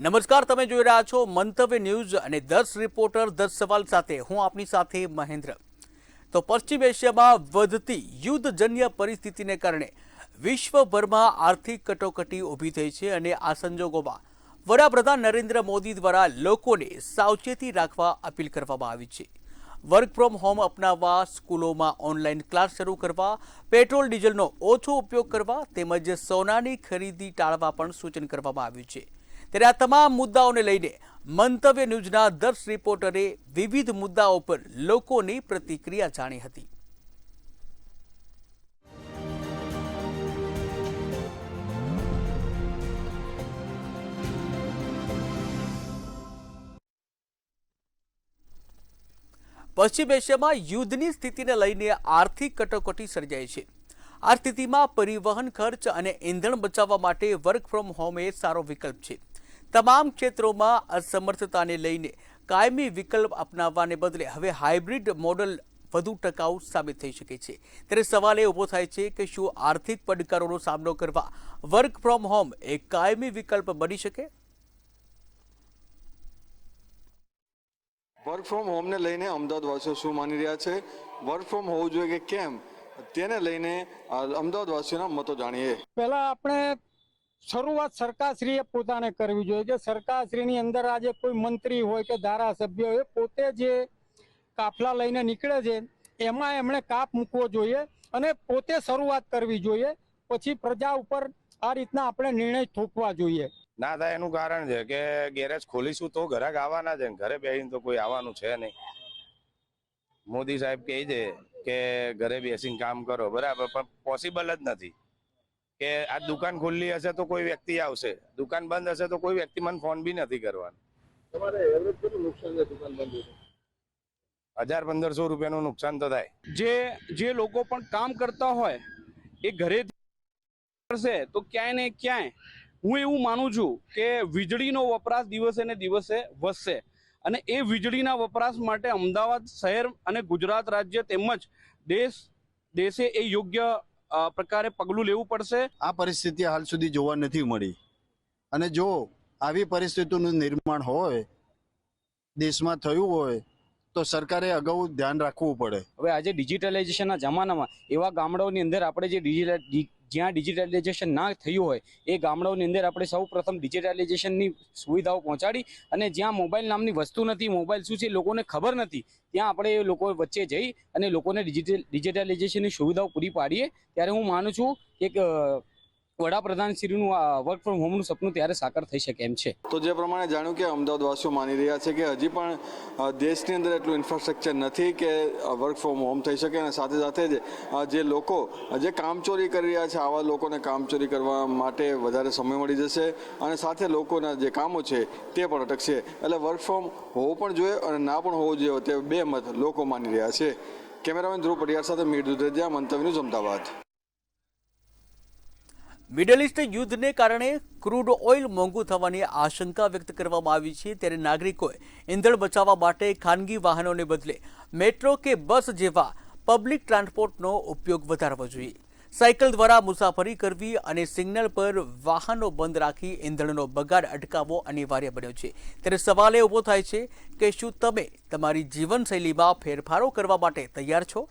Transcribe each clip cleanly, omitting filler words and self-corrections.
નમસ્કાર, તમે જોઈ રહ્યા છો મંતવ્ય ન્યૂઝ અને 10 રિપોર્ટર 10 સવાલ સાથે હું આપની સાથે મહેન્દ્ર। તો પશ્ચિમ એશિયામાં વધતી યુદ્ધજન્ય પરિસ્થિતિને કારણે વિશ્વભરમાં આર્થિક કટોકટી ઊભી થઈ છે અને આ સંજોગોમાં વડાપ્રધાન નરેન્દ્ર મોદી દ્વારા લોકોને સાવચેતી રાખવા અપીલ કરવામાં આવી છે। વર્ક ફ્રોમ હોમ અપનાવવા, સ્કૂલોમાં ઓનલાઈન ક્લાસ શરૂ કરવા, પેટ્રોલ ડીઝલનો ઓછો ઉપયોગ કરવા તેમજ સોનાની ખરીદી ટાળવા પણ સૂચન કરવામાં આવ્યું છે। ત્યારે આ તમામ મુદ્દાઓને લઈને મંતવ્ય ન્યૂઝના 10 રિપોર્ટરે વિવિધ મુદ્દાઓ પર લોકોની પ્રતિક્રિયા જાણી હતી। પશ્ચિમ એશિયામાં યુદ્ધની સ્થિતિને લઈને આર્થિક કટોકટી સર્જાઈ છે। આ સ્થિતિમાં પરિવહન ખર્ચ અને ઇંધણ બચાવવા માટે વર્ક ફ્રોમ હોમ એ સારો વિકલ્પ છે। તમામ ક્ષેત્રોમાં અસમર્થતાને લઈને કાયમી વિકલ્પ અપનાવવાને બદલે હવે હાઇબ્રિડ મોડલ વધુ ટકાઉ સાબિત થઈ શકે છે। ત્યારે સવાલ એ ઊભો થાય છે કે શું આર્થિક પડકારોનો સામનો કરવા વર્ક ફ્રોમ હોમ એક કાયમી વિકલ્પ બની શકે? વર્ક ફ્રોમ હોમને લઈને અમદાવાદવાસીઓ શું માની રહ્યા છે, વર્ક ફ્રોમ હોવું જોઈએ કે કેમ, તેને લઈને અમદાવાદવાસીઓના મતો જાણીએ। પહેલા આપણે શરૂઆત સરકારશ્રીએ પોતાને કરવી જોઈએ કે સરકારશ્રીની અંદર આજે કોઈ મંત્રી હોય કે ધારાસભ્ય હોય પોતે જે કાફલા લઈને નીકળે છે એમાં એમણે કાપ મૂકવો જોઈએ અને પોતે શરૂઆત કરવી જોઈએ, પછી પ્રજા ઉપર આ રીતના આપણે નિર્ણય થોપવા જોઈએ। ના થાય એનું કારણ છે કે ગેરેજ ખોલીશું તો ગ્રાહક આવવાના છે, ઘરે બેસીને તો કોઈ આવવાનું છે નહીં। મોદી સાહેબ કહે છે કે ઘરે બેસીને કામ કરો, બરાબર, પણ પોસિબલ જ નથી કે આ દુકાન ખુલ્લી હશે તો કોઈ વ્યક્તિ આવશે, દુકાન બંધ હશે તો કોઈ વ્યક્તિ મને ફોન બી નથી કરવાનો। તમારે એવરેજ કેટલું નુકસાન છે દુકાન બંધ છે? 1000-1500 રૂપિયાનું નુકસાન તો થાય। જે લોકો પણ કામ કરતા હોય એ ઘરેથી કરશે તો ક્યાંય ને ક્યાંય હું એવું માનું છું કે વીજળીનો વપરાશ દિવસે ને દિવસે વધશે અને એ વીજળીના વપરાશ માટે અમદાવાદ શહેર અને ગુજરાત રાજ્ય તેમજ દેશે એ યોગ્ય પ્રકારે પગલું લેવું પડશે। આ પરિસ્થિતિ હાલ સુધી જોવા નથી મળી અને જો આવી પરિસ્થિતિનું નિર્માણ હોય, દેશમાં થયું હોય તો સરકારે અગાઉ ધ્યાન રાખવું પડે। હવે આજે ડિજિટલાઇઝેશનના જમાનામાં એવા ગામડાઓની અંદર આપણે જ્યાં ડિજિટલાઇઝેશન ના થયું હોય એ ગામડાઓની અંદર આપણે સૌ પ્રથમ ડિજિટલાઇઝેશનની સુવિધાઓ પહોંચાડી અને જ્યાં મોબાઈલ નામની વસ્તુ નથી, મોબાઈલ શું છે લોકોને ખબર નથી, ત્યાં આપણે એ લોકો વચ્ચે જઈ અને લોકોને ડિજિટલાઇઝેશનની સુવિધાઓ પૂરી પાડીએ। ત્યારે હું માનું છું કે વડાપ્રધાનશ્રીનું વર્ક ફ્રોમ હોમનું સપનું ત્યારે સાકાર થઈ શકે એમ છે। તો જે પ્રમાણે જાણ્યું કે અમદાવાદવાસીઓ માની રહ્યા છે કે હજી પણ દેશની અંદર એટલું ઇન્ફ્રાસ્ટ્રક્ચર નથી કે વર્ક ફ્રોમ હોમ થઈ શકે અને સાથે સાથે જ જે લોકો જે કામચોરી કરી રહ્યા છે આવા લોકોને કામચોરી કરવા માટે વધારે સમય મળી જશે અને સાથે લોકોના જે કામો છે તે પણ અટકશે। એટલે વર્ક ફ્રોમ હોવું પણ જોઈએ અને ના પણ હોવું જોઈએ તે બે મત લોકો માની રહ્યા છે। કેમેરામેન ધ્રુવ પડિયાર સાથે મીર દુધેજા, મંતવ્ય ન્યૂઝ, અમદાવાદ। મિડલ ઇસ્ટ યુદ્ધને કારણે ક્રૂડ ઓઇલ મોંઘું થવાની આશંકા વ્યક્ત કરવામાં આવી છે। ત્યારે નાગરિકોએ ઇંધણ બચાવવા માટે ખાનગી વાહનોને બદલે મેટ્રો કે બસ જેવા પબ્લિક ટ્રાન્સપોર્ટનો ઉપયોગ વધારવો જોઈએ। સાયકલ દ્વારા મુસાફરી કરવી અને સિગ્નલ પર વાહનો બંધ રાખી ઇંધણનો બગાડ અટકાવવો અનિવાર્ય બન્યો છે। ત્યારે સવાલ એ ઊભો થાય છે કે શું તમે તમારી જીવનશૈલીમાં ફેરફારો કરવા માટે તૈયાર છો?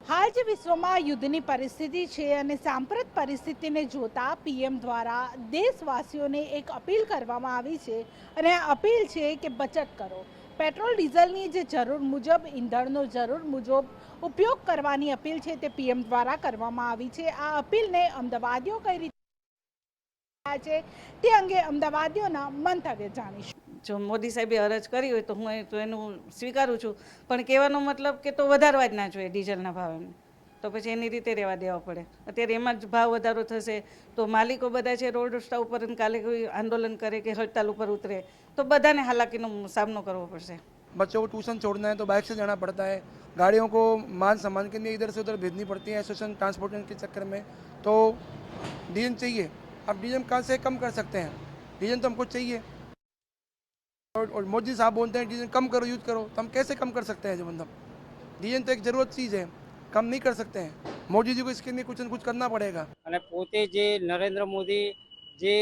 હાલ જે વિશ્વમાં યુદ્ધની પરિસ્થિતિ છે અને સાંપ્રત પરિસ્થિતિને જોતા પીએમ દ્વારા દેશવાસીઓને એક અપીલ કરવામાં આવી છે અને આ અપીલ છે કે બચત કરો, પેટ્રોલ ડીઝલની જે જરૂર મુજબ ઇંધણનો જરૂર મુજબ ઉપયોગ કરવાની અપીલ છે તે પીએમ દ્વારા કરવામાં આવી છે। આ અપીલને અમદાવાદીઓ કઈ રીતે છે તે અંગે અમદાવાદીઓના મંતવ્ય જાણીશું। જો મોદી સાહેબે અરજ કરી હોય તો હું તો એનું સ્વીકારું છું, પણ કહેવાનો મતલબ કે તો વધારવા જ ના જોઈએ ડીઝલના ભાવ, તો પછી એની રીતે રહેવા દેવા પડે। અત્યારે એમાં જ ભાવ વધારો થશે તો માલિકો બધા છે રોડ રસ્તા ઉપર કાલે કોઈ આંદોલન કરે કે હડતાલ ઉપર ઉતરે તો બધાને હાલાકીનો સામનો કરવો પડશે। बच्चों को ट्यूशन छोड़ना है तो बाइक से जाना पड़ता है, गाड़ियों को मान सम्मान के लिए इधर से उधर भेजनी पड़ती है एसोसिएशन ट्रांसपोर्टेशन के चक्कर में। तो डीजल चाहिए, अब डीजल कहाँ से कम कर सकते हैं, डीजल तो हमको चाहिए और मोदी साहब बोलते हैं डीजल कम करो, यूज करो, तो हम कैसे कम कर सकते हैं? जो मतलब डीजल तो एक ज़रूरत चीज़ है, कम नहीं कर सकते हैं। मोदी जी को इसके लिए कुछ न कुछ करना पड़ेगा। અને પોતે જે નરેન્દ્ર મોદી જે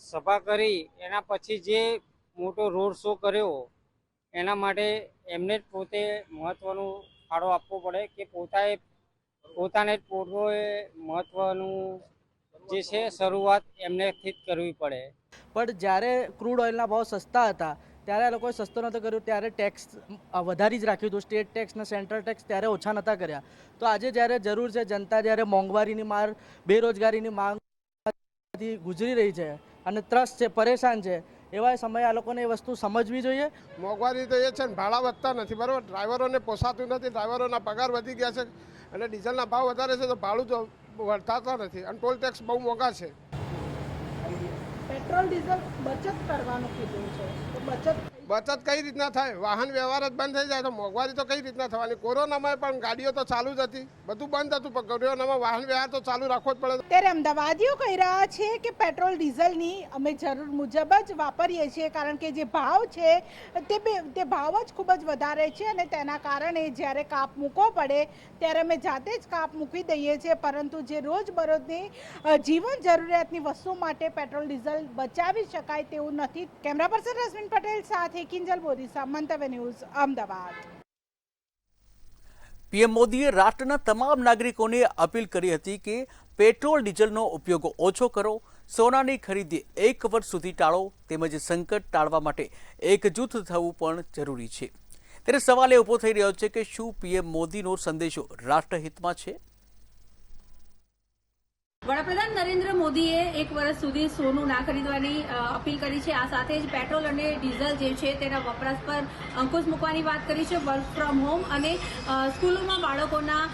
સભા કરી એના પછી જે મોટો રોડ શો કર્યો એના માટે એમને જ પોતે મહત્વનો ફાળો આપવો પડે કે પોતાને જ પોતે મહત્વનું જે છે શરૂઆત એમનેથી જ કરવી પડે. પણ જ્યારે ક્રૂડ ઓઇલના ભાવ સસ્તા હતા ત્યારે આ લોકોએ સસ્તો નહોતો કર્યો, ત્યારે ટેક્સ વધારી જ રાખ્યું હતું. સ્ટેટ ટેક્સ ને સેન્ટ્રલ ટેક્સ ત્યારે ઓછા નહોતા કર્યા. તો આજે જ્યારે જરૂર છે, જનતા જ્યારે મોંઘવારીની માર, બેરોજગારીની માંગથી ગુજરી રહી છે અને ત્રસ્ત છે, પરેશાન છે, એવા સમયે આ લોકોને એ વસ્તુ સમજવી જોઈએ. મોંઘવારી તો એ છે ને, ભાડા વધતા નથી, બરાબર. ડ્રાઈવરોને પોસાતું નથી, ડ્રાઈવરોના પગાર વધી ગયા છે અને ડીઝલના ભાવ વધારે છે તો ભાડું તો વધતા નથી અને ટોલ ટેક્સ બહુ મોંઘા છે. પેટ્રોલ ડીઝલ બચત કરવાનું કીધું છે, તો બચત કઈ રીતના થાય? વાહન વ્યવહાર જ બંધ થઈ જાય તો મોંઘવારી તો કઈ રીતના થવાની? કોરોનામાં પણ ગાડીઓ તો ચાલુ જ હતી, બધું બંધ હતું, પણ કોરોનામાં વાહન વ્યવહાર તો ચાલુ રાખવો જ પડે. ત્યારે અમદાવાદીઓ કહી રહ્યા છે કે પેટ્રોલ ડીઝલની અમે જરૂર મુજબ જ વાપરીએ છીએ, કારણ કે જે ભાવ છે તે ભાવ જ ખૂબ જ વધારે છે અને તેના કારણે જ્યારે કાપ મૂકવો પડે ત્યારે અમે જાતે જ કાપ મૂકી દઈએ છીએ, પરંતુ જે રોજબરોજની જીવન જરૂરિયાતની વસ્તુ માટે પેટ્રોલ ડીઝલ બચાવી શકાય તેવું નથી. કેમેરા પર્સન રશ્મિન પટેલ સાથે કિંજલ બોરીસા, મંતવ્ય ન્યૂઝ, અમદાવાદ. પીએમ મોદીએ રાષ્ટ્રના તમામ નાગરિકોને અપીલ કરી હતી કે પેટ્રોલ ડીઝલનો ઉપયોગ ઓછો કરો, સોનાની ખરીદી 1 વર્ષ સુધી ટાળો, તેમજ સંકટ ટાળવા માટે એકજૂથ થવું પણ જરૂરી છે. ત્યારે સવાલ એ ઊભો થઈ રહ્યો છે કે શું પીએમ મોદીનો સંદેશો રાષ્ટ્રહિતમાં છે? વડાપ્રધાન નરેન્દ્ર મોદીએ 1 વર્ષ સુધી સોનું ના ખરીદવાની અપીલ કરી છે. આ સાથે જ પેટ્રોલ અને ડીઝલ જે છે તેના વપરાશ પર અંકુશ મૂકવાની વાત કરી છે. વર્ક ફ્રોમ હોમ અને સ્કૂલોમાં બાળકોના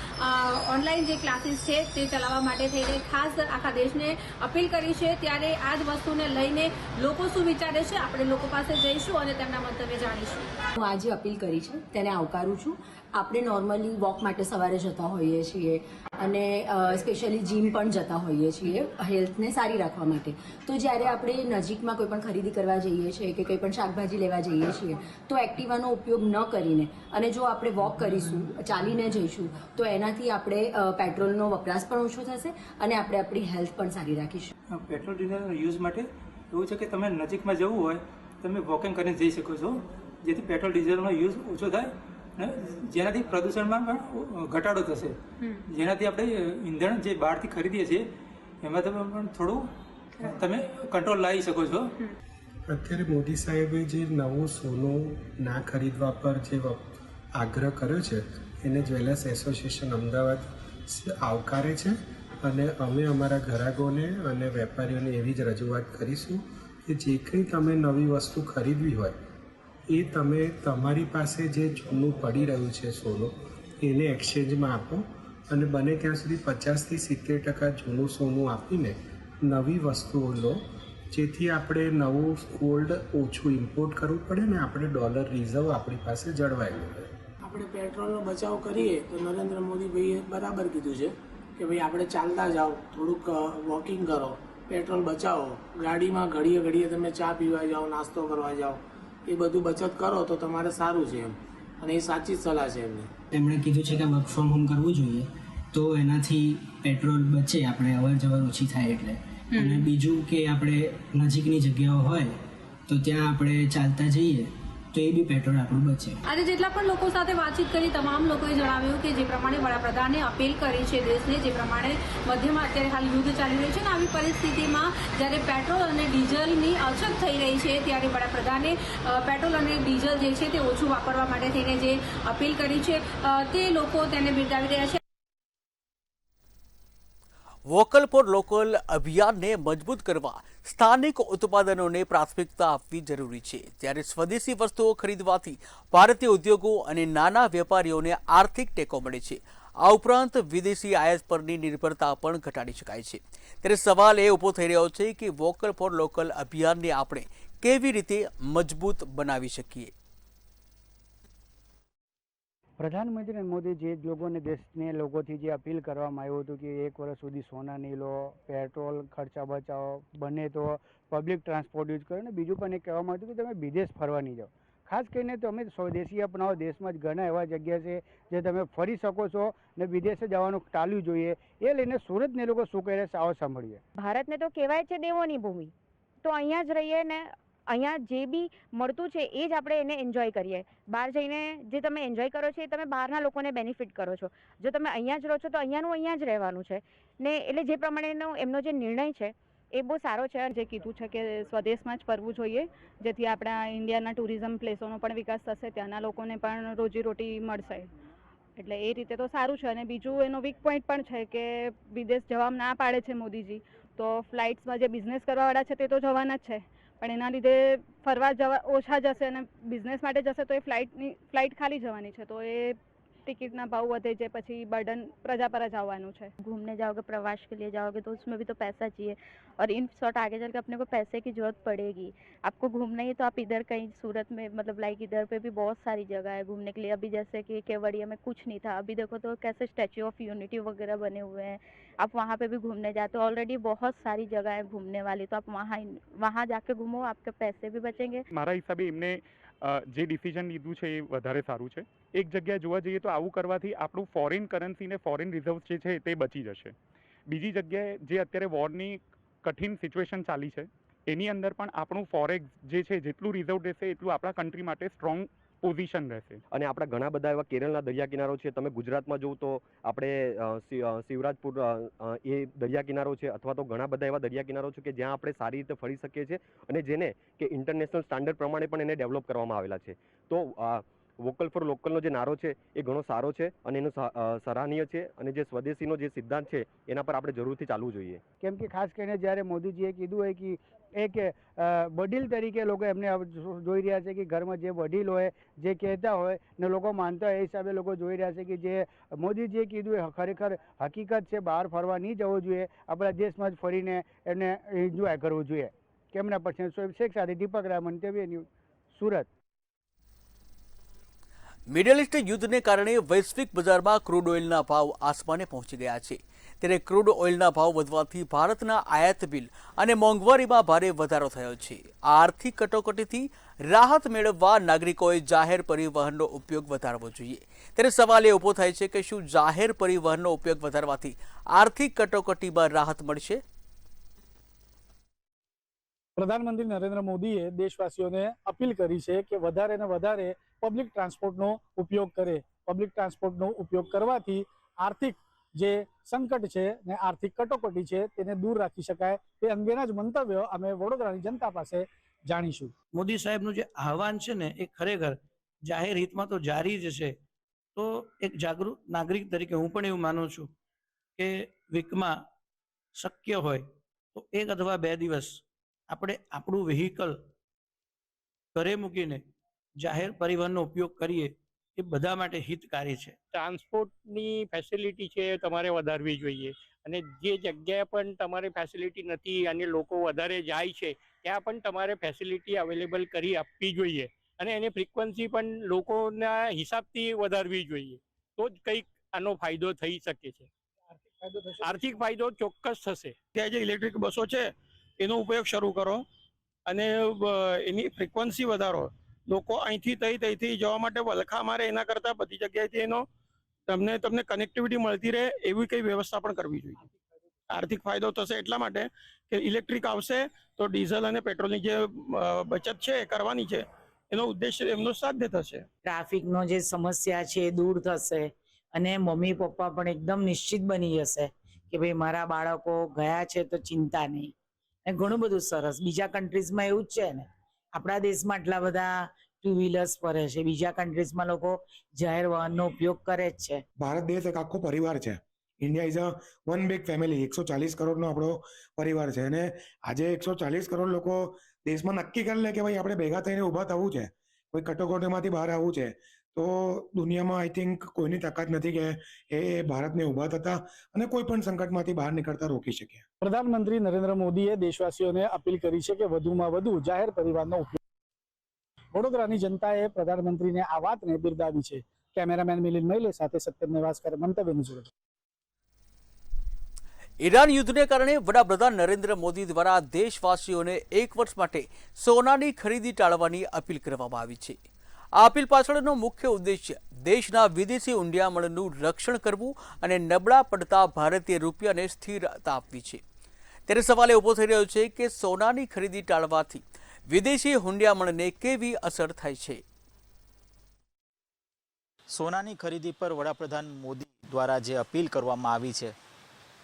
ઓનલાઈન જે ક્લાસીસ છે તે ચલાવવા માટે થઈને ખાસ આખા દેશને અપીલ કરી છે. ત્યારે આ જ વસ્તુને લઈને લોકો શું વિચારે છે, આપણે લોકો પાસે જઈશું અને તેમના મંતવ્ય જાણીશું. હું આજે અપીલ કરી છે તેને આવકારું છું. આપણે નોર્મલી વોક માટે સવારે જતા હોઈએ છીએ અને સ્પેશિયલી જીમ પણ જતા હોઈએ છીએ હેલ્થને સારી રાખવા માટે. તો જ્યારે આપણે નજીકમાં કોઈ પણ ખરીદી કરવા જઈએ છીએ કે કંઈ પણ શાકભાજી લેવા જઈએ છીએ તો એક્ટિવાનો ઉપયોગ ન કરીને અને જો આપણે વોક કરીશું, ચાલીને જઈશું, તો એનાથી આપણે પેટ્રોલનો વપરાશ પણ ઓછો થશે અને આપણે આપણી હેલ્થ પણ સારી રાખીશું. પેટ્રોલ ડીઝલનો યુઝ માટે એવું છે કે તમે નજીકમાં જવું હોય તમે વોકિંગ કરીને જઈ શકો છો, જેથી પેટ્રોલ ડીઝલનો યુઝ ઓછો થાય અને જેનાથી પ્રદૂષણમાં પણ ઘટાડો થશે, જેનાથી આપણે ઈંધણ જે બહારથી ખરીદીએ છીએ એમાં તમે પણ થોડું તમે કંટ્રોલ લાવી શકો છો. અત્યારે મોદી સાહેબે જે નવું સોનું ના ખરીદવા પર જે આગ્રહ કર્યો છે એને જ્વેલર્સ એસોસિએશન અમદાવાદ આવકારે છે અને અમે અમારા ગ્રાહકોને અને વેપારીઓને એવી જ રજૂઆત કરીશું કે જે કંઈ તમે નવી વસ્તુ ખરીદવી હોય એ તમે તમારી પાસે જે જૂનું પડી રહ્યું છે સોનું એને એક્સચેન્જમાં આપો અને બને ત્યાં સુધી 50થી 70% જૂનું સોનું આપીને નવી વસ્તુઓ લો, જેથી આપણે નવું ગોલ્ડ ઓછું ઇમ્પોર્ટ કરવું પડે ને આપણે ડોલર રિઝર્વ આપણી પાસે જળવાયેલું રહે. આપણે પેટ્રોલનો બચાવ કરીએ તો નરેન્દ્ર મોદીભાઈએ બરાબર કીધું છે કે ભાઈ આપણે ચાલતા જાઓ, થોડુંક વોકિંગ કરો, પેટ્રોલ બચાવો, ગાડીમાં ઘડીએ ઘડીએ તમે ચા પીવા જાઓ, નાસ્તો કરવા જાઓ, એ બધું બચત કરો તો તમારે સારું છે એમ, અને એ સાચી જ સલાહ છે એમને. તેમણે કીધું છે કે વર્ક ફ્રોમ હોમ કરવું જોઈએ તો એનાથી પેટ્રોલ બચે, આપણે અવર જવર ઓછી થાય એટલે. અને બીજું કે આપણે નજીકની જગ્યાઓ હોય તો ત્યાં આપણે ચાલતા જઈએ તો એ બી પેટ્રોલ આપણું બચે. આજે જેટલા પણ લોકો સાથે વાતચીત કરી તમામ લોકોએ જણાવ્યું કે જે પ્રમાણે વડાપ્રધાને અપીલ કરી છે દેશને, જે પ્રમાણે મધ્યમાં અત્યારે હાલ યુદ્ધ ચાલી રહ્યું છે ને આવી પરિસ્થિતિમાં જ્યારે પેટ્રોલ અને ડીઝલની અછત થઈ રહી છે ત્યારે વડાપ્રધાને પેટ્રોલ અને ડીઝલ જે છે તે ઓછું વાપરવા માટે થઈને જે અપીલ કરી છે તે લોકો તેને બિરદાવી રહ્યા છે. વોકલ ફોર લોકલ અભિયાનને મજબૂત કરવા સ્થાનિક ઉત્પાદનોને પ્રાથમિકતા આપવી જરૂરી છે. ત્યારે સ્વદેશી વસ્તુઓ ખરીદવાથી ભારતીય ઉદ્યોગો અને નાના વેપારીઓને આર્થિક ટેકો મળે છે. આ ઉપરાંત વિદેશી આયાત પરની નિર્ભરતા પણ ઘટાડી શકાય છે. ત્યારે સવાલ એ ઊભો થઈ રહ્યો છે કે વોકલ ફોર લોકલ અભિયાનને આપણે કેવી રીતે મજબૂત બનાવી શકીએ. પ્રધાનમંત્રી મોદી જે લોકોને દેશને લોકોથી જે અપીલ કરવામાં આવ્યું હતું કે 1 વર્ષ સુધી સોના નહીં લો, પેટ્રોલ ખર્ચા બચાવો, બને તો પબ્લિક ટ્રાન્સપોર્ટ યુઝ કરો, અને બીજું પણ એક કહેવામાં આવ્યું કે તમે વિદેશ ફરવા નહીં જાઓ. ખાસ કરીને તમે સ્વદેશી અપનાવો. દેશમાં જ ઘણા એવા જગ્યા છે જે તમે ફરી શકો છો ને વિદેશે જવાનું ટાળવું જોઈએ. એ લઈને સુરતને એ લોકો શું કહે છે આવો સાંભળીએ. ભારતને તો કહેવાય છે દેવોની ભૂમિ, તો અહીંયા જ રહીએ ને અહીંયા જે બી મળતું છે એ જ આપણે એને એન્જોય કરીએ. બહાર જઈને જે તમે એન્જોય કરો છો એ તમે બહારના લોકોને બેનિફિટ કરો છો. જો તમે અહીંયા જ રહો છો તો અહીંયાનું અહીંયા જ રહેવાનું છે ને. એટલે જે પ્રમાણેનો એમનો જે નિર્ણય છે એ બહુ સારો છે. જે કીધું છે કે સ્વદેશમાં જ ફરવું જોઈએ, જેથી આપણા ઇન્ડિયાના ટુરિઝમ પ્લેસોનો પણ વિકાસ થશે, ત્યાંના લોકોને પણ રોજીરોટી મળશે. એટલે એ રીતે તો સારું છે. અને બીજું એનો વીક પોઈન્ટ પણ છે કે વિદેશ જવા ના પાડે છે મોદીજી, તો ફ્લાઇટ્સમાં જે બિઝનેસ કરવાવાળા છે તે તો જવાના જ છે, પણ એના લીધે ફરવા જવા ઓછા જશે અને બિઝનેસ માટે જશે તો એ ફ્લાઇટ ખાલી જવાની છે, તો એ टिकट ना भाव વધે છે, પછી બર્डन प्रजा पर જ આવવાનું છે. घूमने जाओगे, प्रवास के लिए जाओगे तो उसमें भी तो पैसा चाहिए और इन शॉर्ट आगे चल के अपने को पैसे की जरूरत पड़ेगी. आपको घूमना ही तो आप इधर कहीं सूरत में मतलब लाइक इधर पे भी बहुत सारी जगह है घूमने के लिए. अभी जैसे कि केवड़िया में कुछ नहीं था, अभी देखो तो कैसे स्टैच्यू ऑफ यूनिटी वगैरह बने हुए हैं. आप वहाँ पे भी घूमने जाते हो, ऑलरेडी बहुत सारी जगह है घूमने वाली, तो आप वहाँ जाके घूमो, आपके पैसे भी बचेंगे. મારા હિસાબે એમને જે ડિસિઝન લીધું છે એ વધારે સારું છે. એક જગ્યાએ જોવા જઈએ તો આવું કરવાથી આપણું ફોરેન કરન્સી ને ફોરેન રિઝર્વ જે છે તે બચી જશે. બીજી જગ્યાએ જે અત્યારે વોરની કઠિન સિચ્યુએશન ચાલી છે એની અંદર પણ આપણું ફોરેક્સ જે છે જેટલું રિઝર્વ રહેશે એટલું આપણા કન્ટ્રી માટે સ્ટ્રોંગ પોઝિશન રહેશે. અને આપણા ઘણા બધા એવા કેરળના દરિયા કિનારો છે. તમે ગુજરાતમાં જોવો તો આપણે શિવરાજપુર એ દરિયા કિનારો છે, અથવા તો ઘણા બધા એવા દરિયા કિનારો છે કે જ્યાં આપણે સારી રીતે ફરી શકીએ છીએ અને જેને કે ઇન્ટરનેશનલ સ્ટાન્ડર્ડ પ્રમાણે પણ એને ડેવલપ કરવામાં આવેલા છે. તો વોકલ ફોર લોકલનો જે નારો છે એ ઘણો સારો છે અને એનો સરાહનીય છે, અને જે સ્વદેશીનો જે સિદ્ધાંત છે એના પર આપણે જરૂરથી ચાલવું જોઈએ. કેમ કે ખાસ કરીને જ્યારે મોદીજીએ કીધું હોય કે એક વડીલ તરીકે લોકો એમને જોઈ રહ્યા છે કે ઘરમાં જે વડીલ હોય જે કહેતા હોય ને લોકો માનતા હોય એ હિસાબે લોકો જોઈ રહ્યા છે કે જે મોદીજીએ કીધું એ ખરેખર હકીકત છે. બહાર ફરવા નહીં જવું જોઈએ, આપણા દેશમાં જ ફરીને એમને એન્જોય કરવું જોઈએ. કેમના પછી શેખ સાથે દીપક રાય, મંતવ્ય ન્યૂઝ, સુરત. મિડલ ઇસ્ટ યુદ્ધને કારણે વૈશ્વિક બજારમાં ક્રૂડ ઓઇલના ભાવ આસમાને પહોંચી ગયા છે. ત્યારે ક્રૂડ ઓઇલના ભાવ વધવાથી ભારતના આયાત બિલ અને મોંઘવારીમાં ભારે વધારો થયો છે. આર્થિક કટોકટીથી રાહત મેળવવા નાગરિકોએ જાહેર પરિવહનનો ઉપયોગ વધારવો જોઈએ. ત્યારે સવાલ એ ઊભો થાય છે કે શું જાહેર પરિવહનનો ઉપયોગ વધારવાથી આર્થિક કટોકટીમાં રાહત મળશે? પ્રધાનમંત્રી નરેન્દ્ર મોદીએ દેશવાસીઓને અપીલ કરી છે કે વધારે ને વધારે પબ્લિક ટ્રાન્સપોર્ટનો ઉપયોગ કરે. પબ્લિક ટ્રાન્સપોર્ટનો ઉપયોગ કરવાથી આર્થિક જે સંકટ છે ને આર્થિક કટોકટી છે તેને દૂર રાખી શકાય. તે અંગેના જ મંતવ્યો અમે વડોદરાની જનતા પાસે જાણીશું. મોદી સાહેબનું જે આહવાન છે ને એ ખરેખર જાહેર હિતમાં તો જારી જ છે. તો એક જાગૃત નાગરિક તરીકે હું પણ એવું માનું છું કે વીકમાં શક્ય હોય તો 1 અથવા 2 દિવસ આપણે આપણું વ્હીકલ ઘરે મૂકીને જાહેર પરિવહનનો ઉપયોગ કરીએ એ બધા માટે હિતકારી છે. ટ્રાન્સપોર્ટની ફેસિલિટી છે તમારે વધારવી જોઈએ, અને જે જગ્યાએ પણ તમારે ફેસિલિટી નથી અને લોકો વધારે જાય છે ત્યાં પણ તમારે ફેસિલિટી અવેલેબલ કરી આપવી જોઈએ, અને એની ફ્રીક્વન્સી પણ લોકોના હિસાબથી વધારવી જોઈએ. તો જ કંઈક આનો ફાયદો થઈ શકે છે. આર્થિક ફાયદો ચોક્કસ થશે. ત્યાં જે ઇલેક્ટ્રિક બસો છે એનો ઉપયોગ શરૂ કરો અને એની ફ્રીક્વન્સી વધારો. લોકો અહીંથી ત્યાંથી જવા માટે વલખા મારે એના કરતાં બધી જગ્યાએથી એનો તમને કનેક્ટિવિટી મળતી રહે એવી કઈ વ્યવસ્થા પણ કરવી જોઈએ. આર્થિક ફાયદો થશે એટલા માટે કે ઇલેક્ટ્રિક આવશે તો ડીઝલ અને પેટ્રોલની જે બચત છે એ કરવાની છે, એનો ઉદ્દેશ્ય એમનો સાધ્ય થશે. ટ્રાફિકનો જે સમસ્યા છે એ દૂર થશે અને મમ્મી પપ્પા પણ એકદમ નિશ્ચિત બની જશે કે ભાઈ મારા બાળકો ગયા છે તો ચિંતા નહીં. ઘણું બધું સરસ. બીજા કન્ટ્રીઝમાં એવું જ છે ને, આપણા દેશમાં આટલા બધા 2 વ્હીલર્સ ફરે છે, બીજા કન્ટ્રીઝમાં લોકો જાહેર વાહનનો ઉપયોગ કરે જ છે. ભારત દેશ એક આખો પરિવાર છે. India is a one big family. 140 કરોડનો આપણો પરિવાર છે, અને આજે 140 કરોડ લોકો દેશમાં નક્કી કરી લે કે ભાઈ આપણે ભેગા થઈને ઊભા થવું છે, કોઈ કટોકટીમાંથી બહાર આવવું છે, તો દુનિયામાં આઈ થિંક કોઈની તાકાત નથી કે એ ભારતને ઊભા થતા અને કોઈ પણ સંકટમાંથી બહાર નીકળતા રોકી શકે. પ્રધાનમંત્રી નરેન્દ્ર મોદીએ દેશવાસીઓને અપીલ કરી છે કે વધુમાં વધુ જાહેર પરિવહનનો ઉપયોગ. વડોદરાની જનતાએ પ્રધાનમંત્રીને આ વાતને બિરદાવી છે. કેમેરામેન મિલિંદ મૈલે સાથે સત્યમ નિવાસકર, મંતવ્ય ન્યૂઝ. ઈરાન યુદ્ધને કારણે વડાપ્રધાન નરેન્દ્ર મોદી દ્વારા દેશવાસીઓને 1 વર્ષ માટે સોનાની ખરીદી ટાળવાની અપીલ કરવામાં આવી છે. આ અપીલ પાછળનો મુખ્ય ઉદ્દેશ્ય દેશના વિદેશી ઊંડિયામણનું રક્ષણ કરવું અને નબળા પડતા ભારતીય રૂપિયાને સ્થિરતા આપવી છે। ત્યારે સવાલ એ ઊભો થઈ રહ્યો છે કે સોનાની ખરીદી ટાળવાથી વિદેશી ઊંડિયામણને કેવી અસર થાય છે। સોનાની ખરીદી પર વડાપ્રધાન મોદી દ્વારા જે અપીલ કરવામાં આવી છે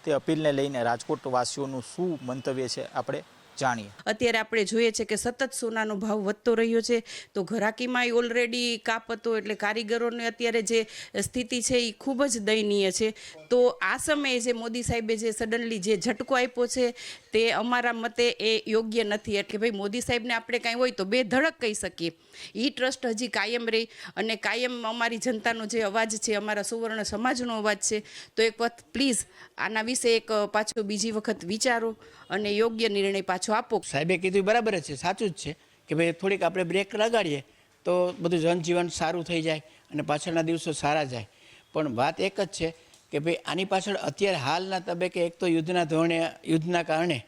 તે અપીલને લઈને રાજકોટવાસીઓનું શું મંતવ્ય છે આપણે જાણીએ। અત્યારે આપણે જોઈએ છે કે સતત સોનાનો ભાવ વધતો રહ્યો છે, તો ઘરાકીમાં ઓલરેડી કાપ હતો, એટલે કારીગરોને અત્યારે જે સ્થિતિ છે એ ખૂબ જ દયનીય છે। તો આ સમયે જે મોદી સાહેબે જે સડનલી જે ઝટકો આપ્યો છે તે અમારા મતે એ યોગ્ય નથી। એટલે ભાઈ મોદી સાહેબને આપણે કાંઈ હોય તો બે ધડક કહી શકીએ, એ ટ્રસ્ટ હજી કાયમ રહી અને કાયમ અમારી જનતાનો જે અવાજ છે, અમારા સુવર્ણ સમાજનો અવાજ છે, તો એક વખત પ્લીઝ આના વિશે એક પાછો બીજી વખત વિચારો અને યોગ્ય નિર્ણય પાછો આપો। સાહેબે કીધું બરાબર જ છે, સાચું જ છે કે ભાઈ થોડીક આપણે બ્રેક લગાડીએ તો બધું જનજીવન સારું થઈ જાય અને પાછળના દિવસો સારા જાય। પણ વાત એક જ છે કે ભાઈ આની પાછળ અત્યારે હાલના તબક્કે એક તો યુદ્ધના ધોરણે, યુદ્ધના કારણે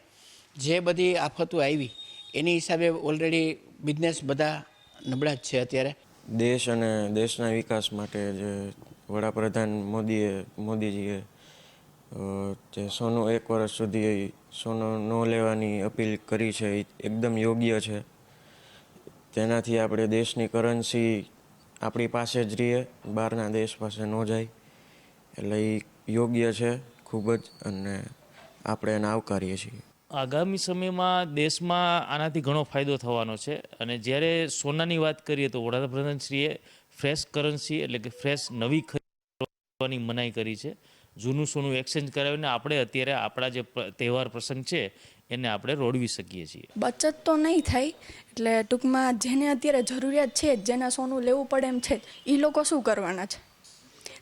જે બધી આફતો આવી એની હિસાબે ઓલરેડી બિઝનેસ બધા નબળા જ છે અત્યારે। દેશ અને દેશના વિકાસ માટે જે વડાપ્રધાન મોદીજીએ જે સોનું 1 વર્ષ સુધી સોનું ન લેવાની અપીલ કરી છે એ એકદમ યોગ્ય છે। તેનાથી આપણે દેશની કરન્સી આપણી પાસે જ રહીએ, બહારના દેશ પાસે ન જાય, એટલે એ યોગ્ય છે ખૂબ જ, અને આપણે એને આવકારીએ છીએ। આગામી સમયમાં દેશમાં આનાથી ઘણો ફાયદો થવાનો છે અને જ્યારે સોનાની વાત કરીએ તો વડાપ્રધાનશ્રીએ ફ્રેશ કરન્સી એટલે કે ફ્રેશ નવી ખરીદવાની મનાઈ કરી છે। જૂનું સોનું એક્સચેન્જ કરાવીને આપણે અત્યારે આપણા જે તહેવાર પ્રસંગ છે એને આપણે રોડવી શકીએ છીએ। બચત તો નહીં થાય, એટલે ટૂંકમાં જેને અત્યારે જરૂરિયાત છે, જેને સોનું લેવું પડે એમ છે, એ લોકો શું કરવાના છે?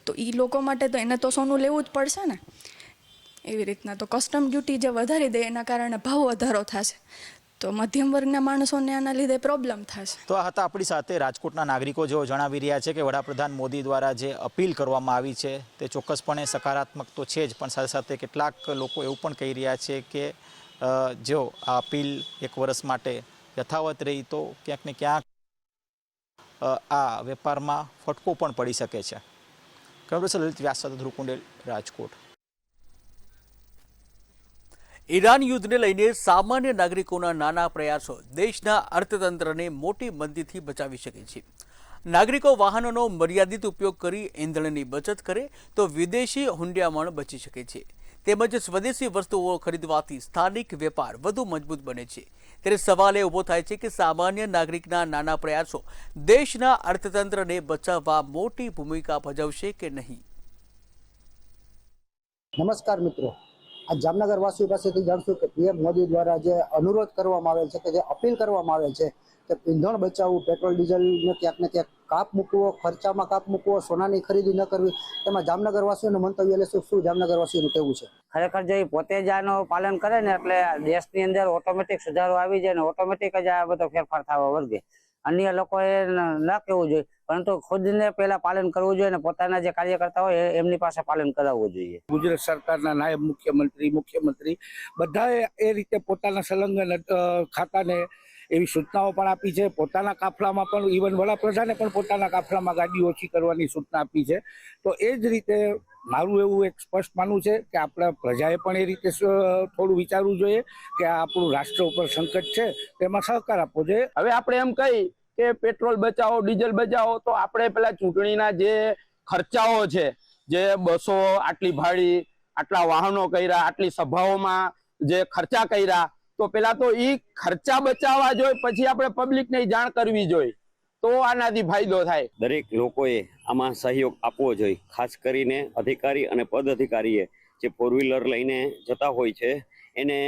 તો એ લોકો માટે તો એને તો સોનું લેવું જ પડશે ને। એવી રીતના તો કસ્ટમ ડ્યુટી જે વધારી દે એના કારણે ભાવ વધારો થશે, તો મધ્યમ વર્ગના માણસોને આના લીધે પ્રોબ્લેમ થશે। તો આ હતા આપણી સાથે રાજકોટના નાગરિકો જેઓ જણાવી રહ્યા છે કે વડાપ્રધાન મોદી દ્વારા જે અપીલ કરવામાં આવી છે તે ચોક્કસપણે સકારાત્મક તો છે જ, પણ સાથે સાથે કેટલાક લોકો એવું પણ કહી રહ્યા છે કે જો આ અપીલ 1 વર્ષ માટે યથાવત રહી તો ક્યાંક ને ક્યાંક આ વેપારમાં ફટકો પણ પડી શકે છે। કેમેરા લલિત વ્યાસ સાથે ધ્રુવ કુંડેલ, રાજકોટ। ઈરાન યુદ્ધને લઈને સામાન્ય નાગરિકોના નાના પ્રયાસો દેશના અર્થતંત્રને મોટી મંદીથી બચાવી શકે છે। નાગરિકો વાહનોનો મર્યાદિત ઉપયોગ કરી ઇંધણની બચત કરે તો વિદેશી હુંડિયામણ બચી શકે છે, તેમજ સ્વદેશી વસ્તુઓ ખરીદવાથી સ્થાનિક વેપાર વધુ મજબૂત બને છે। ત્યારે સવાલ એ ઊભો થાય છે કે સામાન્ય નાગરિકના નાના પ્રયાસો દેશના અર્થતંત્રને બચાવવા મોટી ભૂમિકા ભજવશે કે નહીં? નમસ્કાર મિત્રો, આ જામનગર વાસીઓ પાસેથી જાણશું કે પીએમ મોદી દ્વારા જે અનુરોધ કરવામાં આવેલ છે, કે જે અપીલ કરવામાં આવેલ છે કે ઇંધણ બચાવવું, પેટ્રોલ ડીઝલને ક્યાંક ને ક્યાંક કાપ મૂકવો, ખર્ચામાં કાપ મૂકવો, સોનાની ખરીદી ન કરવી, તેમાં જામનગર વાસીઓનું મંતવ્ય એટલે શું જામનગર વાસીઓનું કહેવું છે? ખરેખર જો પોતે જ આનું પાલન કરે ને એટલે દેશની અંદર ઓટોમેટિક સુધારો આવી જાય ને ઓટોમેટિક જ આ બધો ફેરફાર થવા વર્ગે। અન્ય લોકોએ ન કહેવું જોઈએ, પરંતુ ખુદને પહેલા પાલન કરવું જોઈએ અને પોતાના જે કાર્યકર્તા હોય એમની પાસે પાલન કરાવવું જોઈએ। ગુજરાત સરકારના નાયબ મુખ્યમંત્રી બધાએ એ રીતે પોતાના સંલગ્ન ખાતાને એવી સૂચનાઓ પણ આપી છે। પોતાના કાફલામાં પણ ઇવન વડાપ્રધાને પણ પોતાના કાફલામાં ગાડી ઓછી કરવાની સૂચના આપી છે। તો એ જ રીતે મારું એવું એક સ્પષ્ટ માનવું છે કે આપણા પ્રજાએ પણ એ રીતે થોડું વિચારવું જોઈએ કે આપણું રાષ્ટ્ર ઉપર સંકટ છે, તેમાં સહકાર આપવો જોઈએ। હવે આપણે એમ કહી કે પેટ્રોલ બચાવો, ડીઝલ બચાવો, તો આપણે પેલા ચૂંટણીના જે ખર્ચાઓ છે, જે બસો આટલી ભાડી, આટલા વાહનો કર્યા, આટલી સભાઓમાં જે ખર્ચા કર્યા, તો પેલા તો એ ખર્ચા બચાવવા જોઈએ, પછી આપણે પબ્લિકને જાણ કરવી જોઈએ, તો આનાથી ફાયદો થાય। દરેક લોકોએ આમાં સહયોગ આપવો જોઈએ, ખાસ કરીને અધિકારી અને પદ અધિકારીએ જે 4-વ્હીલર લઈને જતા હોય છે એને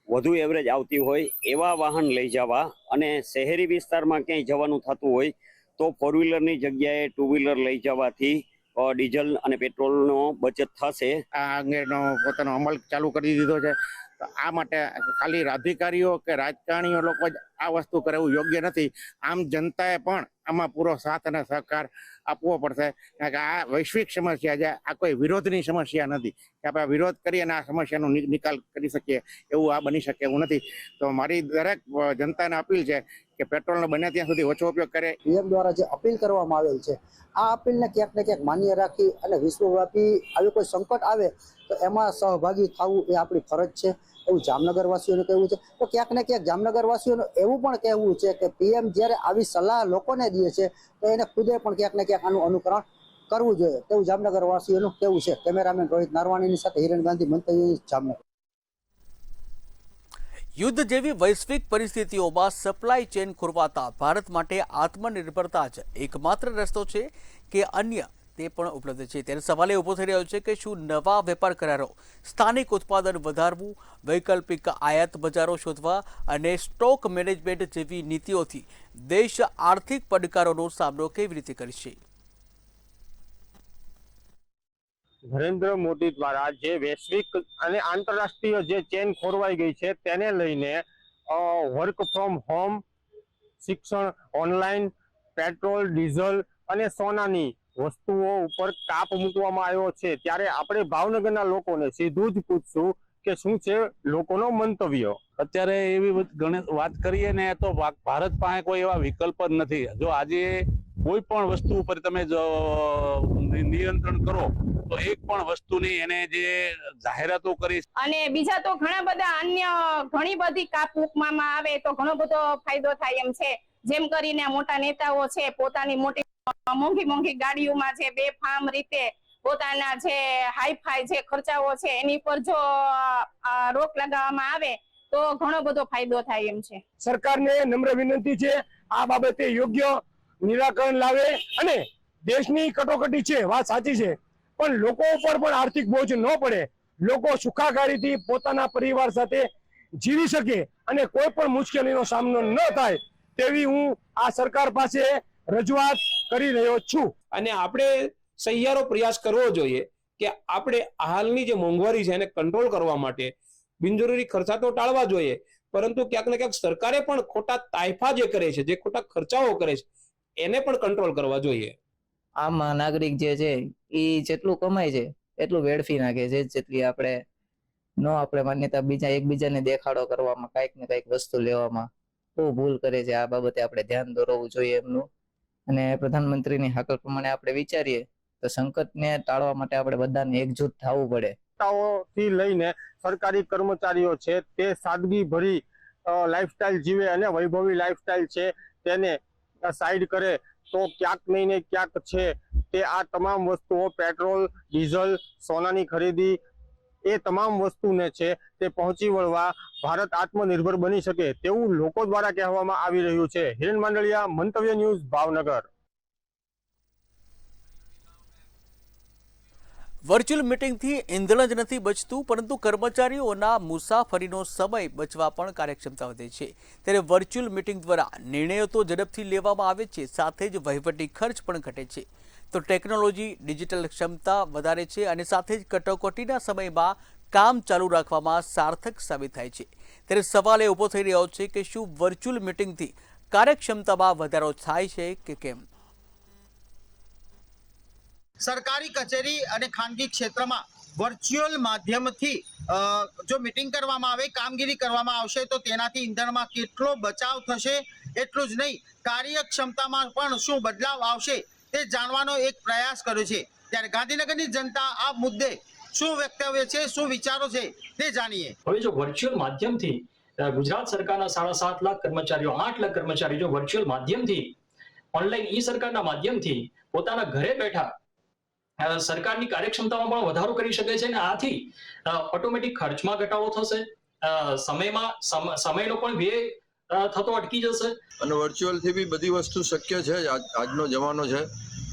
વધુ એવરેજ આવતી હોય એવા વાહન લઈ જવા, અને શહેરી વિસ્તારમાં ક્યાંય જવાનું થતું હોય તો 4-વ્હીલરની જગ્યાએ 2-વ્હીલર લઈ જવાથી ડીઝલ અને પેટ્રોલનો બચત થશે। આ અંગેનો પોતાનો અમલ ચાલુ કરી દીધો છે। તો આ માટે ખાલી અધિકારીઓ કે રાજકારણીઓ લોકો જ આ વસ્તુ કરે એવું યોગ્ય નથી। આમ જનતાએ પણ આમાં પૂરો સાથ અને સહકાર આપવો પડશે, કારણ કે આ વૈશ્વિક સમસ્યા છે, આ કોઈ વિરોધની સમસ્યા નથી કે આપણે વિરોધ કરી અને આ સમસ્યાનો નિકાલ કરી શકીએ, એવું આ બની શકે એવું નથી। તો મારી દરેક જનતાને અપીલ છે કે પેટ્રોલનો બને ત્યાં સુધી ઓછો ઉપયોગ કરે. પીએમ દ્વારા જે અપીલ કરવામાં આવેલ છે આ અપીલને ક્યાંક ને ક્યાંક માન્ય રાખી અને વિશ્વવ્યાપી આવી કોઈ સંકટ આવે તો એમાં સહભાગી થવું એ આપણી ફરજ છે એવું જામનગર વાસીઓનું કહેવું છે. તો ક્યાંક ને ક્યાંક જામનગર વાસીઓનું એવું પણ કહેવું છે કે પીએમ જ્યારે આવી સલાહ લોકોને દે છે તો એને ખુદે પણ ક્યાંક ને ક્યાંક આનું અનુકરણ કરવું જોઈએ તેવું જામનગર વાસીઓનું કહેવું છે. કેમેરામેન રોહિત નારવાણીની સાથે હિરેન ગાંધી, મંતવ્ય, જામનગર. યુદ્ધ જેવી વૈશ્વિક પરિસ્થિતિઓમાં સપ્લાય ચેન ખોરવાતા ભારત માટે આત્મનિર્ભરતા જ એકમાત્ર રસ્તો છે કે અન્ય તે પણ ઉપલબ્ધ છે. ત્યારે સવાલ એ ઊભો થઈ રહ્યો છે કે શું નવા વેપાર કરારો, સ્થાનિક ઉત્પાદન વધારવું, વૈકલ્પિક આયાત બજારો શોધવા અને સ્ટોક મેનેજમેન્ટ જેવી નીતિઓથી દેશ આર્થિક પડકારોનો સામનો કેવી રીતે કરશે? નરેન્દ્ર મોદી દ્વારા જે વૈશ્વિક અને આંતરરાષ્ટ્રીય જે ચેન ખોરવાઈ ગઈ છે તેને લઈને વર્ક ફ્રોમ હોમ, શિક્ષણ ઓનલાઈન, પેટ્રોલ, ડીઝલ અને સોનાની વસ્તુઓ ઉપર કાપ મૂકવામાં આવ્યો છે. ત્યારે આપણે ભાવનગરના લોકોને સીધું જ પૂછશું કે શું છે લોકોનો મંતવ્ય. અત્યારે એવી વાત કરીએ ને તો ભારત પાસે કોઈ એવા વિકલ્પ જ નથી. જો આજે કોઈ પણ વસ્તુ ઉપર તમે જો નિયંત્રણ કરો તો એક પણ વસ્તુની એને જે જાહેરાતો કરી અને બીજા તો ઘણા બધા અન્ય ઘણી બધી કાપ મૂકવામાં આવે તો ઘણો બધો ફાયદો થાય એમ છે. જેમ કરીને મોટા નેતાઓ છે પોતાની મોટી મોંઘી ગાડીઓમાં જે બેફામ રીતે પોતાના જે હાઈફાઈ જે ખર્ચાઓ છે એની પર જો રોક લગાવવામાં આવે તો ઘણો બધો ફાયદો થાય એમ છે. સરકારને નમ્ર વિનંતી છે આ બાબતે યોગ્ય નિરાકરણ લાવે અને દેશની કટોકટી છે, વાત સાચી છે, પણ લોકો ઉપર પણ આર્થિક બોજ ન પડે, લોકો સુખાકારીથી પોતાના પરિવાર સાથે જીવી શકે અને કોઈ પણ મુશ્કેલીનો સામનો ન થાય તેવી હું આ સરકાર પાસે રજૂઆત કરી રહ્યો છું. અને આપણે સહિયારો પ્રયાસ કરવો જોઈએ કે આપણે હાલની જે મોંઘવારી છે એને કંટ્રોલ કરવા માટે બિનજરૂરી ખર્ચા તો ટાળવા જોઈએ, પરંતુ ક્યાંક ને ક્યાંક સરકારે પણ ખોટા તાયફા જે કરે છે, જે ખોટા ખર્ચાઓ કરે છે એને પણ કંટ્રોલ કરવા જોઈએ. આમ નાગરિક જે છે એ જેટલું કમાય છે એટલું વેડફી નાખે છે, જેટલી આપણે માન્યતા બીજા એકબીજાને દેખાડો કરવામાં, કાંઈક ને કાંઈક વસ્તુ લેવામાં બહુ ભૂલ કરે છે. આ બાબતે આપણે ધ્યાન દોરવું જોઈએ એમનું. અને પ્રધાનમંત્રીની હાકલ પ્રમાણે આપણે વિચારીએ તો સંકટને ટાળવા માટે આપણે બધાને એકજૂટ થવું પડે. થી લઈને સરકારી કર્મચારીઓ છે તે સાદગી ભરી લાઈફસ્ટાઈલ જીવે અને વૈભવી લાઈફસ્ટાઈલ છે તેને સાઈડ કરે તો ક્યાંક નહીં ને ક્યાંક છે તે આ તમામ વસ્તુઓ પેટ્રોલ, ડીઝલ, સોનાની ખરીદી એ તમામ વસ્તુને છે તે પહોંચી વળવા ભારત આત્મનિર્ભર બની શકે તેવું લોકો દ્વારા કહેવામાં આવી રહ્યું છે. હિરેન માંડલિયા, મંતવ્ય ન્યૂઝ, ભાવનગર. વર્ચ્યુઅલ મીટિંગથી ઇંધણ જ નથી બચતું, પરંતુ કર્મચારીઓના મુસાફરીનો સમય બચવા પણ કાર્યક્ષમતા વધે છે. ત્યારે વર્ચ્યુઅલ મીટિંગ દ્વારા નિર્ણયો તો ઝડપથી લેવામાં આવે છે, સાથે જ વહીવટી ખર્ચ પણ ઘટે છે. તો ટેકનોલોજી ડિજિટલ ક્ષમતા વધારે છે અને સાથે જ કટોકટીના સમયમાં કામ ચાલુ રાખવામાં સાર્થક સાબિત થાય છે. ત્યારે સવાલ એ ઊભો થઈ રહ્યો છે કે શું વર્ચ્યુઅલ મીટિંગથી કાર્યક્ષમતામાં વધારો થાય છે કે કેમ? સરકારી કચેરી અને ખાનગી ક્ષેત્રમાં વર્ચ્યુઅલ માધ્યમથી જો મીટિંગ કરવામાં આવે, કામગીરી કરવામાં આવશે તો તેનાથી ઇંધણમાં કેટલો બચાવ થશે એટલું જ નહીં, કાર્યક્ષમતામાં પણ શું બદલાવ આવશે તે જાણવાનો એક પ્રયાસ કર્યો છે. ત્યારે ગાંધીનગરની જનતા આ મુદ્દે શું વક્તવ્ય છે, શું વિચારો છે તે જાણીએ. હવે જો વર્ચ્યુઅલ માધ્યમથી ગુજરાત સરકારના 7.5 લાખ કર્મચારીઓ, 8 લાખ કર્મચારીઓ જો વર્ચ્યુઅલ માધ્યમથી ઓનલાઈન ઈ સરકારના માધ્યમથી પોતાના ઘરે બેઠા સરકારની કાર્યક્ષમતામાં પણ વધારો કરી શકે છે અને આથી ઓટોમેટિક ખર્ચમાં ઘટાડો થશે, સમયનો પણ વ્યય થતો અટકી જશે. અને વર્ચ્યુઅલથી બી બધી વસ્તુ શક્ય છે. આજનો જમાનો છે,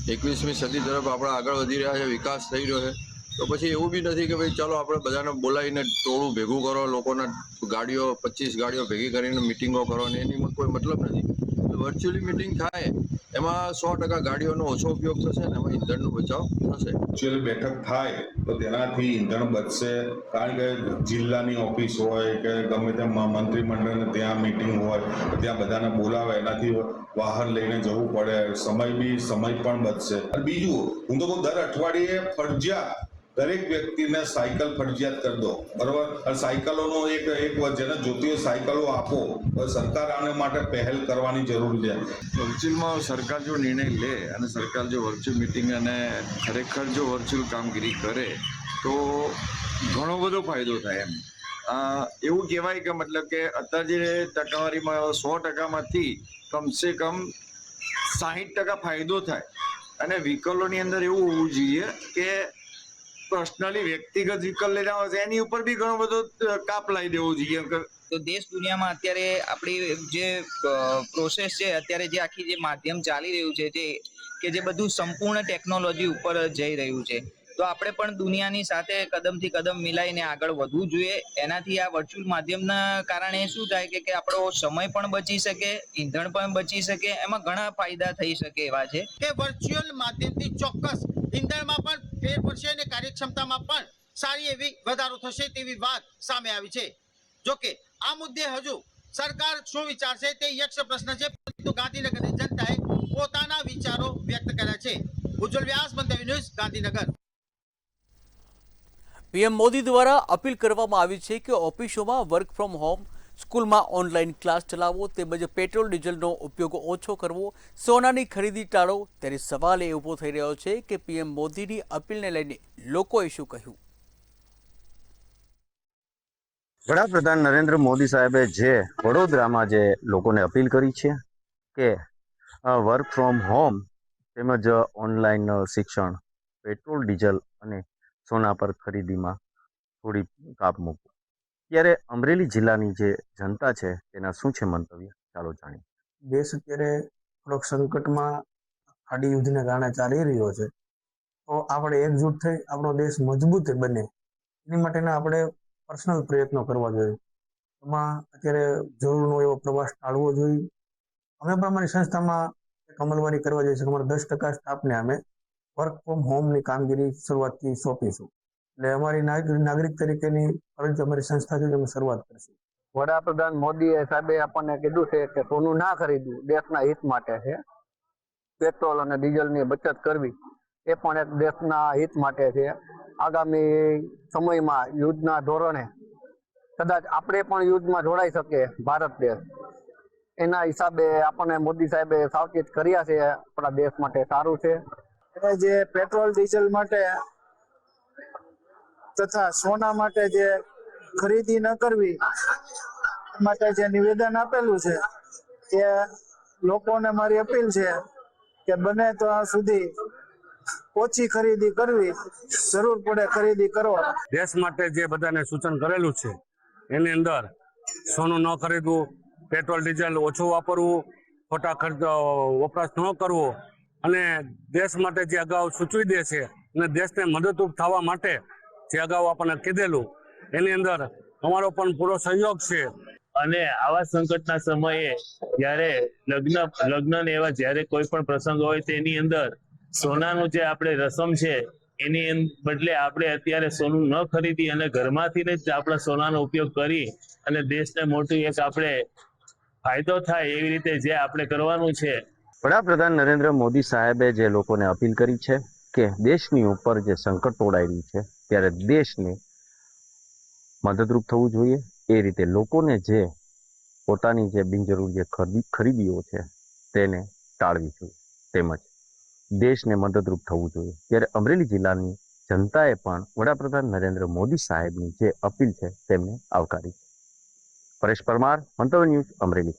21મી સદી તરફ આપણે આગળ વધી રહ્યા છે, વિકાસ થઈ રહ્યો છે. તો પછી એવું બી નથી કે ભાઈ ચાલો આપણે બધાને બોલાવીને ટોળું ભેગું કરો, લોકોના ગાડીઓ 25 ગાડીઓ ભેગી કરીને મિટિંગો કરો ને એની કોઈ મતલબ નથી. વર્ચ્યુઅલી મિટિંગ થાય એમાં 100% ગાડીઓનો ઓછો ઉપયોગ થશે અને એમાં ઈંધણનો બચાવ થશે. વર્ચ્યુઅલ બેઠક થાય તો તેનાથી ઈંધણ બચશે, કારણ કે જિલ્લાની ઓફિસ હોય કે ગમે તેમ મંત્રીમંડળને ત્યાં મિટિંગ હોય તો ત્યાં બધાને બોલાવે, એનાથી વાહન લઈને જવું પડે, સમય પણ બચશે. અને બીજું હું તો દર અઠવાડિયે ફરજિયાત દરેક વ્યક્તિને સાયકલ ફરજિયાત કરી દો, બરોબર? અને સાયકલોનો એક જેને જોતી હોય સાયકલો આપો. સરકાર આને માટે પહેલ કરવાની જરૂર છે. વર્ચ્યુઅલમાં સરકાર જો નિર્ણય લે અને સરકાર જો વર્ચ્યુઅલ મિટિંગ અને ખરેખર જો વર્ચ્યુઅલ કામગીરી કરે તો ઘણો બધો ફાયદો થાય એમ. એવું કહેવાય કે મતલબ કે અત્યારે જે ટકાવારીમાં 100%માંથી કમસે કમ 60% ફાયદો થાય. અને વ્હીકલોની અંદર એવું હોવું જોઈએ કે પર્સનલી વ્યક્તિગત વ્હીકલ લઈને આવે છે એની ઉપર બી ઘણો બધો કાપ લાવી દેવો જોઈએ. તો દેશ દુનિયામાં અત્યારે આપણી જે પ્રોસેસ છે, અત્યારે જે આખી જે માધ્યમ ચાલી રહ્યું છે, જે બધું સંપૂર્ણ ટેકનોલોજી ઉપર જઈ રહ્યું છે, તો આપણે પણ દુનિયાની સાથે કદમથી કદમ મિલાઈને આગળ વધવું જોઈએ. એનાથી આ વર્ચ્યુઅલ માધ્યમના કારણે શું થાય કે આપણો સમય પણ બચી શકે, ઈંધણ પણ બચી શકે, એમાં ઘણા ફાયદા થઈ શકે એવા છે કે વર્ચ્યુઅલ માધ્યમથી ચોક્કસ ઈંધણમાં પણ ફેર પડશે અને કાર્યક્ષમતામાં પણ સારી એવી વધારો થશે તેવી વાત સામે આવી છે. જોકે આ મુદ્દે હજુ સરકાર શું વિચારશે તે યક્ષ પ્રશ્ન છે, પરંતુ ગાંધીનગરની જનતાએ પોતાના વિચારો વ્યક્ત કર્યા છે. ઉજ્જવલ વ્યાસ, મંતવ્ય ન્યૂઝ, ગાંધીનગર. પીએમ મોદી દ્વારા અપીલ કરવામાં આવી છે કે ઓફિસોમાં વર્ક ફ્રોમ હોમ, સ્કૂલમાં ઓનલાઈન ક્લાસ ચલાવવો તેમજ પેટ્રોલ ડીઝલનો ઉપયોગ ઓછો કરવો, સોનાની ખરીદી ટાળો. ત્યારે સવાલ એ ઊભો થઈ રહ્યો છે કે પીએમ મોદીની અપીલને લઈને લોકોએ શું કહ્યું? વડાપ્રધાન નરેન્દ્ર મોદી સાહેબે જે વડોદરામાં જે લોકોને અપીલ કરી છે કે વર્ક ફ્રોમ હોમ તેમજ ઓનલાઈન શિક્ષણ, પેટ્રોલ ડીઝલ અને સોના પર ખરીદીમાં થોડી કાપ મૂકવું. ત્યારે અમરેલી જિલ્લાની જે જનતા છે તેના શું છે મંતવ્ય, ચાલો જાણીએ. દેશ અત્યારે થોડોક સંકટમાં ખાડી યુદ્ધને કારણે ચાલી રહ્યો છે, તો આપણે એકજૂટ થઈ આપણો દેશ મજબૂત બને એની માટેના આપણે પર્સનલ પ્રયત્નો કરવા જોઈએ. એમાં અત્યારે જરૂરનો એવો પ્રવાસ ટાળવો જોઈએ. અમે પણ અમારી સંસ્થામાં એક અમલવારી કરવા જઈએ છીએ. અમારા 10% સ્ટાફને અમે વર્ક ફ્રોમ હોમની કામગીરી શરૂઆતથી સોંપીશું. એટલે અમારી નાગરિક તરીકેની ફરજ અમારી સંસ્થાથી અમે શરૂઆત કરીશું. વડાપ્રધાન મોદીએ સાહેબે આપણને કીધું છે કે સોનું ના ખરીદવું દેશના હિત માટે છે. પેટ્રોલ અને ડીઝલની બચત કરવી એ પણ એક દેશના હિત માટે છે. આગામી સમયમાં યુદ્ધના ધોરણે કદાચ આપણે પણ યુદ્ધમાં જોડાઈ શકીએ ભારત દેશ. એના હિસાબે આપણને મોદી સાહેબે સાવચેત કર્યા છે, આપણા દેશ માટે સારું છે. જે પેટ્રોલ ડીઝલ માટે તથા સોના માટે જે ખરીદી ન કરવી માટે જે નિવેદન આપેલું છે, તે લોકોને મારી અપીલ છે કે બને તો સુધી ઓછી ખરીદી કરવી, જરૂર પડે ખરીદી કરવા. દેશ માટે જે બધાને સૂચન કરેલું છે એની અંદર સોનું ન ખરીદવું, પેટ્રોલ ડીઝલ ઓછું વાપરવું, ખોટા ખર્ચ વપરાશ ન કરવો અને દેશ માટે જે અગાઉ સૂચવી દે છે અને દેશને મદદરૂપ થવા માટે જે અગાઉ આપણને કીધેલું એની અંદર અમારો પણ પૂરો સહયોગ છે. અને આવા સંકટના સમયે જ્યારે લગ્ન એવા જ્યારે કોઈ પણ પ્રસંગ હોય તેની અંદર સોનાનું જે આપણે રસમ છે એની બદલે આપણે અત્યારે સોનું ન ખરીદી અને ઘરમાંથી જ આપણા સોનાનો ઉપયોગ કરી અને દેશને મોટું એક આપણે ફાયદો થાય એવી રીતે જે આપણે કરવાનું છે. વડાપ્રધાન નરેન્દ્ર મોદી સાહેબે જે લોકોને અપીલ કરી છે કે દેશની ઉપર જે સંકટ તોડાઈ રહ્યું છે ત્યારે દેશને મદદરૂપ થવું જોઈએ. એ રીતે લોકોને જે પોતાની જે બિનજરૂરી ખરીદીઓ છે તેને ટાળવી જોઈએ તેમજ દેશને મદદરૂપ થવું જોઈએ. ત્યારે અમરેલી જિલ્લાની જનતાએ પણ વડાપ્રધાન નરેન્દ્ર મોદી સાહેબની જે અપીલ છે તેમને આવકારી છે. પરેશ પરમાર, મંતવ્ય ન્યૂઝ, અમરેલી.